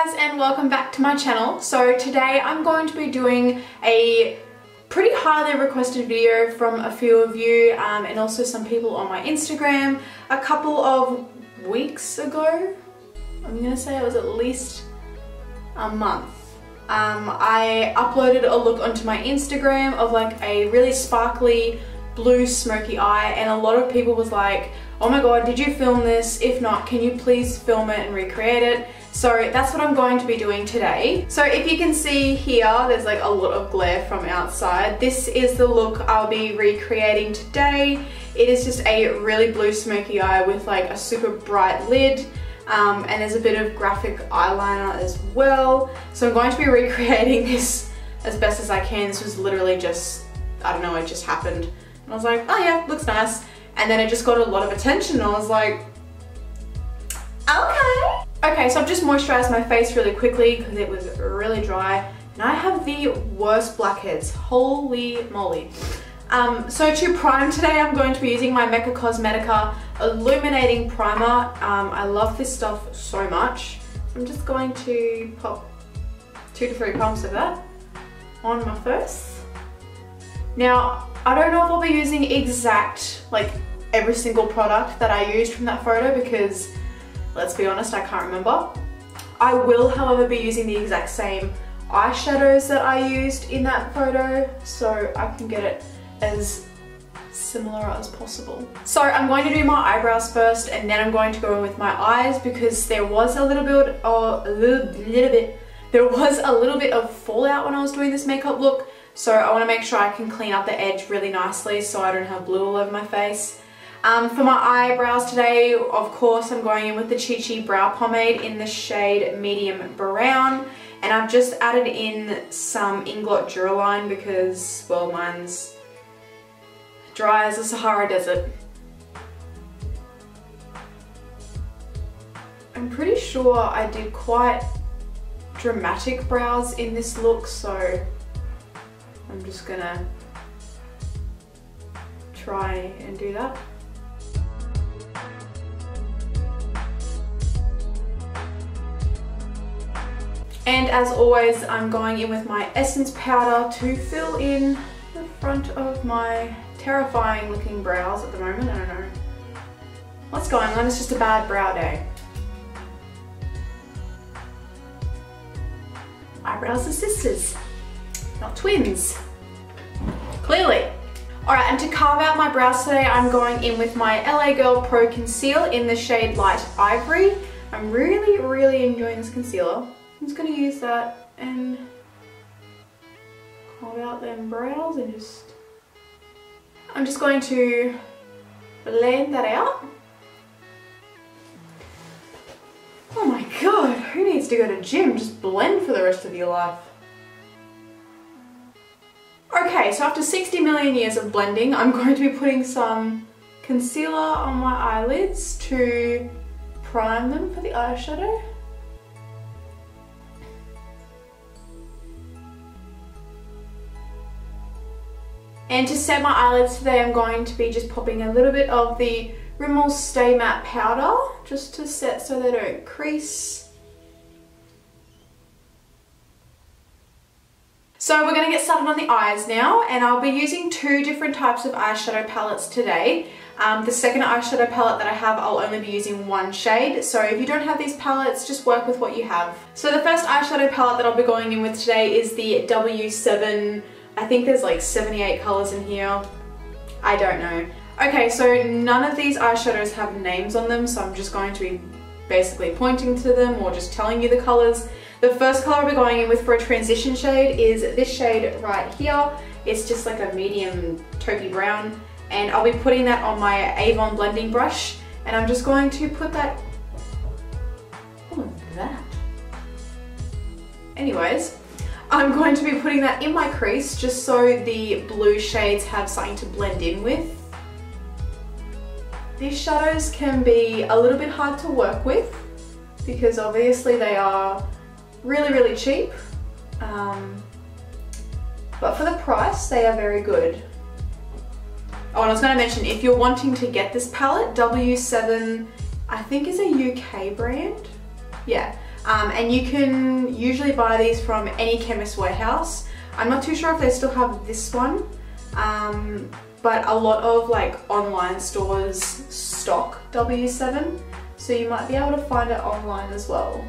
guys, and welcome back to my channel. So today I'm going to be doing a pretty highly requested video from a few of you and also some people on my Instagram a couple of weeks ago. I'm gonna say it was at least a month. I uploaded a look onto my Instagram of like a really sparkly blue smoky eye, and a lot of people was like, oh my god, did you film this? If not, can you please film it and recreate it? So that's what I'm going to be doing today. So if you can see here, there's like a lot of glare from outside. This is the look I'll be recreating today. It is just a really blue smoky eye with like a super bright lid. And there's a bit of graphic eyeliner as well. So I'm going to be recreating this as best as I can. This was literally just, I don't know, it just happened. And I was like, oh yeah, looks nice. And then it just got a lot of attention. I was like, okay. Okay, so I've just moisturized my face really quickly because it was really dry. And I have the worst blackheads, holy moly. So to prime today, I'm going to be using my Mecca Cosmetica Illuminating Primer. I love this stuff so much. I'm just going to pop 2 to 3 pumps of that on my face. Now, I don't know if I'll be using exact, like every single product that I used from that photo because, let's be honest, I can't remember. I will, however, be using the exact same eyeshadows that I used in that photo so I can get it as similar as possible. So I'm going to do my eyebrows first, and then I'm going to go in with my eyes because there was a little bit of fallout when I was doing this makeup look. So I want to make sure I can clean up the edge really nicely so I don't have blue all over my face. For my eyebrows today, of course, I'm going in with the Chi Chi Brow Pomade in the shade Medium Brown. And I've just added in some Inglot Duraline because, well, mine's dry as the Sahara Desert. I'm pretty sure I did quite dramatic brows in this look, so I'm just gonna try and do that. And as always, I'm going in with my Essence powder to fill in the front of my terrifying looking brows at the moment. I don't know what's going on, it's just a bad brow day. Eyebrows are sisters, not twins, clearly. Alright, and to carve out my brows today, I'm going in with my LA Girl Pro Conceal in the shade Light Ivory. I'm really enjoying this concealer. I'm just going to use that and carve out them brows and I'm just going to blend that out. Oh my god, who needs to go to gym? Just blend for the rest of your life. Okay, so after 60 million years of blending, I'm going to be putting some concealer on my eyelids to prime them for the eyeshadow. And to set my eyelids today, I'm going to be just popping a little bit of the Rimmel Stay Matte powder just to set so they don't crease. So we're going to get started on the eyes now, and I'll be using 2 different types of eyeshadow palettes today. The second eyeshadow palette that I have, I'll only be using 1 shade, so if you don't have these palettes, just work with what you have. So the first eyeshadow palette that I'll be going in with today is the W7. I think there's like 78 colours in here. I don't know. Okay, so none of these eyeshadows have names on them, so I'm just going to be basically pointing to them or just telling you the colours. The first colour I'll be going in with for a transition shade is this shade right here. It's just like a medium taupey brown, and I'll be putting that on my Avon blending brush, and I'm just going to put that on that. Anyways, I'm going to be putting that in my crease just so the blue shades have something to blend in with. These shadows can be a little bit hard to work with because obviously they are really cheap, but for the price they are very good. Oh, and I was going to mention, if you're wanting to get this palette, W7 I think is a UK brand. Yeah, and you can usually buy these from any Chemist Warehouse. I'm not too sure if they still have this one, but a lot of like online stores stock W7, so you might be able to find it online as well.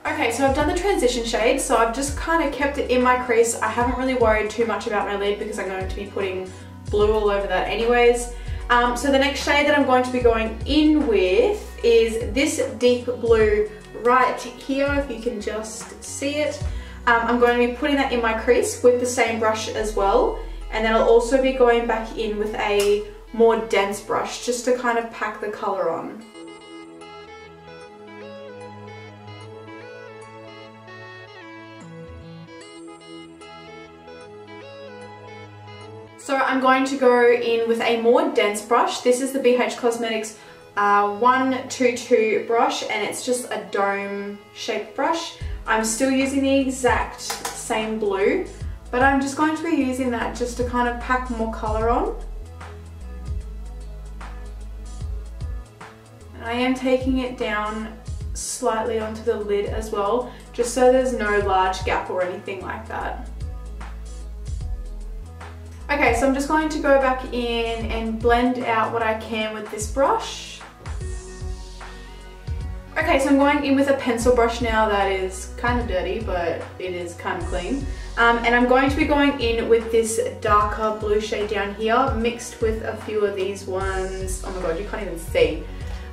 Okay, so I've done the transition shade, so I've just kind of kept it in my crease. I haven't really worried too much about my lid because I'm going to be putting blue all over that anyways. So the next shade that I'm going to be going in with is this deep blue right here, if you can just see it. I'm going to be putting that in my crease with the same brush as well, and then I'll also be going back in with a more dense brush just to kind of pack the colour on. So I'm going to go in with a more dense brush. This is the BH Cosmetics 122 brush, and it's just a dome shaped brush. I'm still using the exact same blue, but I'm just going to be using that just to kind of pack more colour on. And I am taking it down slightly onto the lid as well, just so there's no large gap or anything like that. Okay, so I'm just going to go back in and blend out what I can with this brush. Okay, so I'm going in with a pencil brush now that is kind of dirty, but it is kind of clean. And I'm going to be going in with this darker blue shade down here, mixed with a few of these ones. Oh my god, you can't even see.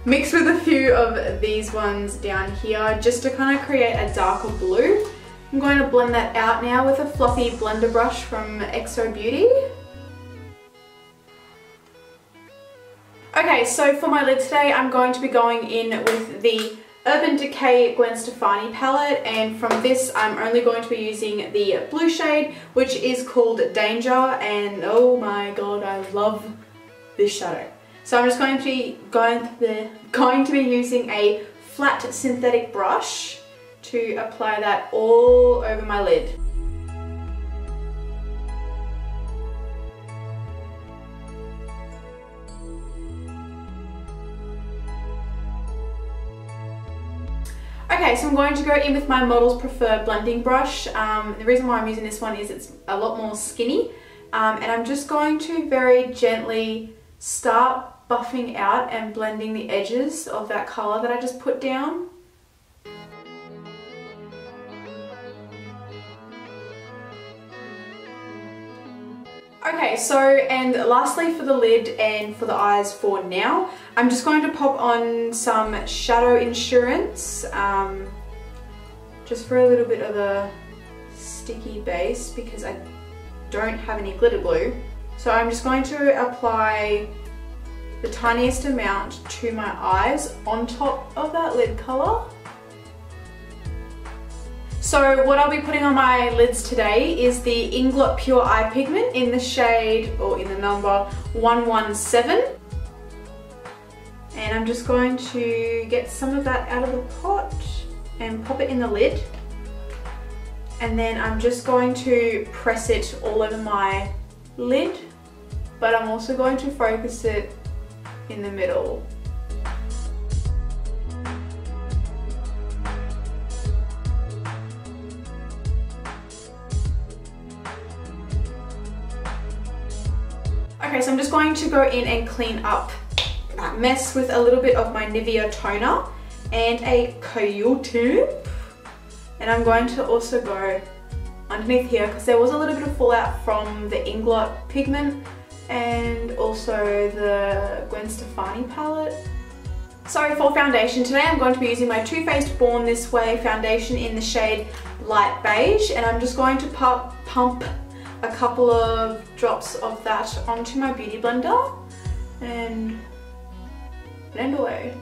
Mixed with a few of these ones down here, just to kind of create a darker blue. I'm going to blend that out now with a fluffy blender brush from XO Beauty. Okay, so for my lid today, I'm going to be going in with the Urban Decay Gwen Stefani palette, and from this I'm only going to be using the blue shade, which is called Danger, and oh my god, I love this shadow. So I'm just going to be using a flat synthetic brush to apply that all over my lid. Okay, so I'm going to go in with my Model's Preferred blending brush. The reason why I'm using this one is it's a lot more skinny, and I'm just going to very gently start buffing out and blending the edges of that colour that I just put down. Okay, so and lastly for the lid and for the eyes for now, I'm just going to pop on some Shadow Insurance, just for a little bit of a sticky base because I don't have any glitter glue. So I'm just going to apply the tiniest amount to my eyes on top of that lid colour. So what I'll be putting on my lids today is the Inglot Pure Eye Pigment in the shade, or in the number 117. And I'm just going to get some of that out of the pot and pop it in the lid. And then I'm just going to press it all over my lid, but I'm also going to focus it in the middle. Okay, so I'm just going to go in and clean up that mess with a little bit of my Nivea toner and a Coyote. And I'm going to also go underneath here because there was a little bit of fallout from the Inglot pigment and also the Gwen Stefani palette. So for foundation today, I'm going to be using my Too Faced Born This Way foundation in the shade Light Beige, and I'm just going to pump a couple of drops of that onto my beauty blender and blend away.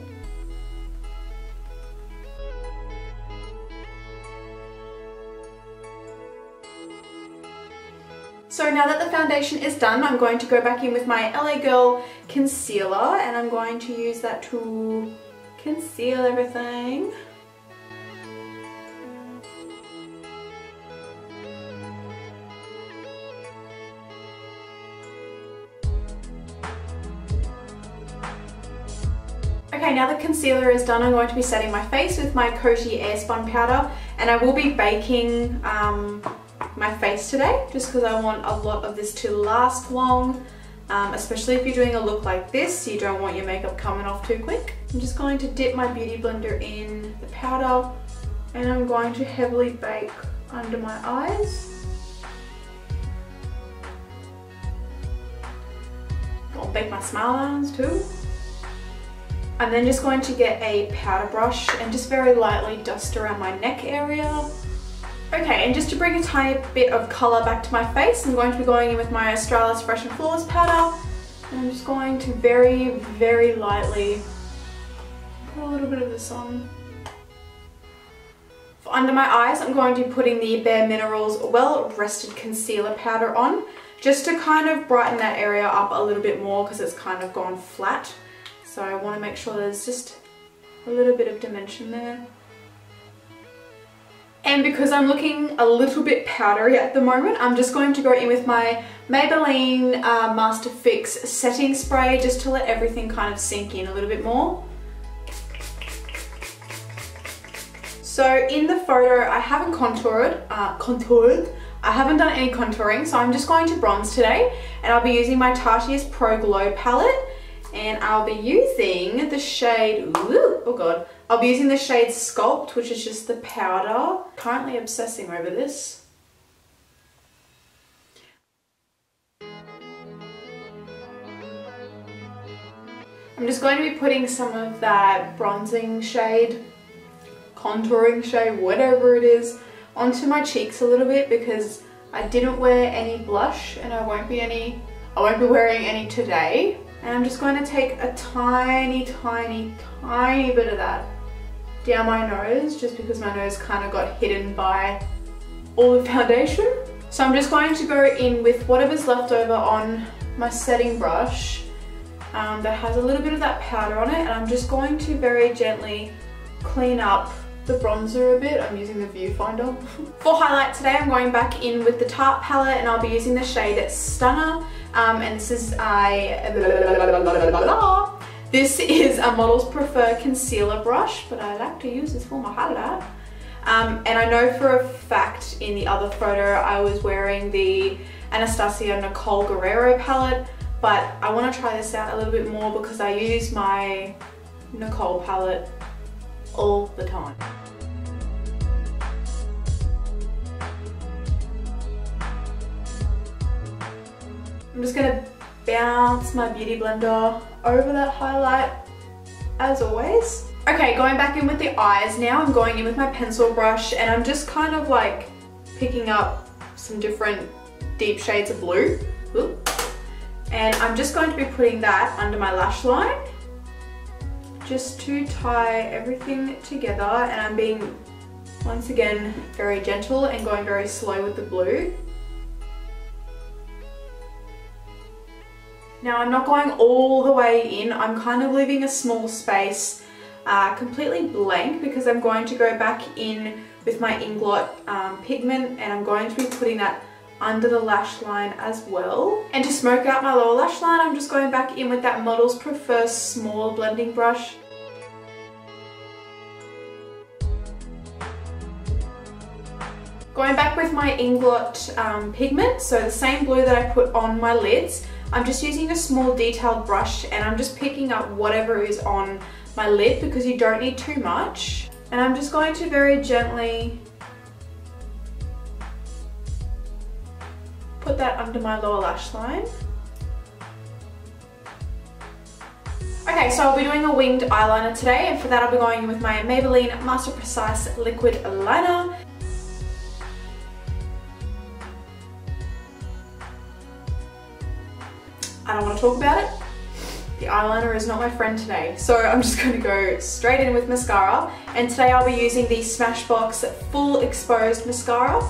So now that the foundation is done, I'm going to go back in with my LA Girl concealer, and I'm going to use that to conceal everything. Okay, Okay, now that concealer is done, I'm going to be setting my face with my Coty Airspun powder, and I will be baking my face today just because I want a lot of this to last long, especially if you're doing a look like this. You don't want your makeup coming off too quick. I'm just going to dip my beauty blender in the powder, and I'm going to heavily bake under my eyes. I'll bake my smile lines too. I'm then just going to get a powder brush and just very lightly dust around my neck area. Okay, and just to bring a tiny bit of colour back to my face, I'm going to be going in with my Australis Fresh and Flawless powder. And I'm just going to very, very lightly put a little bit of this on. For under my eyes, I'm going to be putting the Bare Minerals Well Rested Concealer powder on, just to kind of brighten that area up a little bit more because it's kind of gone flat. So I want to make sure there's just a little bit of dimension there. And because I'm looking a little bit powdery at the moment, I'm just going to go in with my Maybelline Master Fix setting spray just to let everything kind of sink in a little bit more. So in the photo, I haven't contoured. I haven't done any contouring, so I'm just going to bronze today, and I'll be using my Tarte's Pro Glow palette, and I'll be using the shade, ooh, oh god, I'll be using the shade Sculpt, which is just the powder. Currently obsessing over this. I'm just going to be putting some of that bronzing shade, contouring shade, whatever it is, onto my cheeks a little bit because I didn't wear any blush and I won't be wearing any today. And I'm just going to take a tiny, tiny, tiny bit of that down my nose just because my nose kind of got hidden by all the foundation. So I'm just going to go in with whatever's left over on my setting brush that has a little bit of that powder on it, and I'm just going to very gently clean up the bronzer a bit. I'm using the viewfinder. For highlight today, I'm going back in with the Tarte palette, and I'll be using the shade Stunner. And this is a Models Prefer concealer brush, but I like to use this for my highlight. And I know for a fact in the other photo I was wearing the Anastasia Nicole Guerrero palette, but I want to try this out a little bit more because I use my Nicole palette all the time. I'm just going to bounce my beauty blender over that highlight as always. Okay, going back in with the eyes now, I'm going in with my pencil brush and I'm just kind of like picking up some different deep shades of blue. Ooh. And I'm just going to be putting that under my lash line just to tie everything together, and I'm being, once again, very gentle and going very slow with the blue. Now I'm not going all the way in, I'm kind of leaving a small space completely blank because I'm going to go back in with my Inglot pigment, and I'm going to be putting that under the lash line as well. And to smoke out my lower lash line, I'm just going back in with that Models Prefer small blending brush. Going back with my Inglot pigment, so the same blue that I put on my lids, I'm just using a small detailed brush and I'm just picking up whatever is on my lid because you don't need too much. And I'm just going to very gently put that under my lower lash line. Okay, so I'll be doing a winged eyeliner today, and for that I'll be going in with my Maybelline Master Precise Liquid Liner. I don't want to talk about it. The eyeliner is not my friend today, so I'm just going to go straight in with mascara, and today I'll be using the Smashbox Full Exposed Mascara.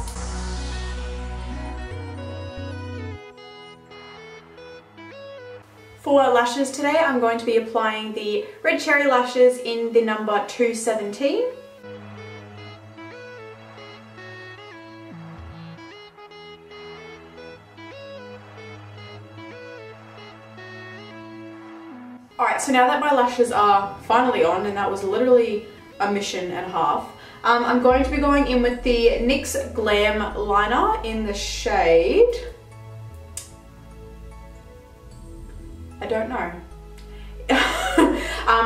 For lashes today, I'm going to be applying the Red Cherry Lashes in the number 217. Alright, so now that my lashes are finally on, and that was literally a mission and a half, I'm going to be going in with the NYX Glam Liner in the shade... I don't know.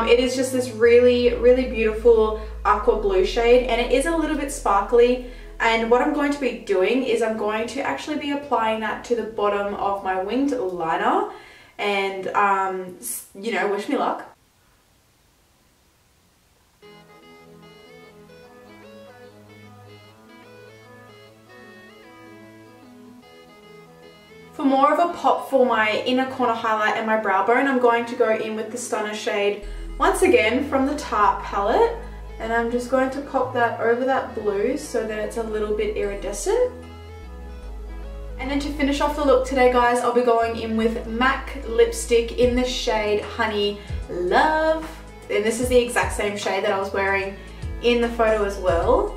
It is just this really, really beautiful aqua blue shade, and it is a little bit sparkly. And what I'm going to be doing is I'm going to actually be applying that to the bottom of my winged liner, and you know, wish me luck. For more of a pop for my inner corner highlight and my brow bone, I'm going to go in with the Stunner shade once again from the Tarte palette, and I'm just going to pop that over that blue so that it's a little bit iridescent. And then to finish off the look today, guys, I'll be going in with MAC lipstick in the shade Honey Love, and this is the exact same shade that I was wearing in the photo as well.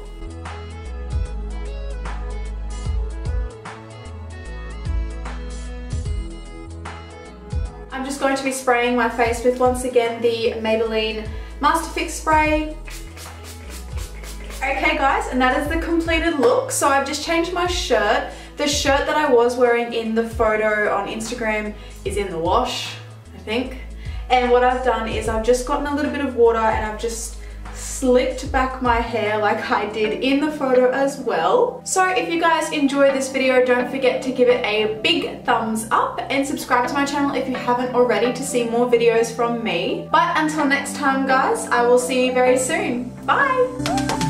I'm just going to be spraying my face with, once again, the Maybelline Master Fix spray. Okay guys, and that is the completed look. So I've just changed my shirt. The shirt that I was wearing in the photo on Instagram is in the wash, I think. And what I've done is I've just gotten a little bit of water and I've just slicked back my hair like I did in the photo as well. So if you guys enjoyed this video, don't forget to give it a big thumbs up and subscribe to my channel if you haven't already to see more videos from me. But until next time guys, I will see you very soon. Bye!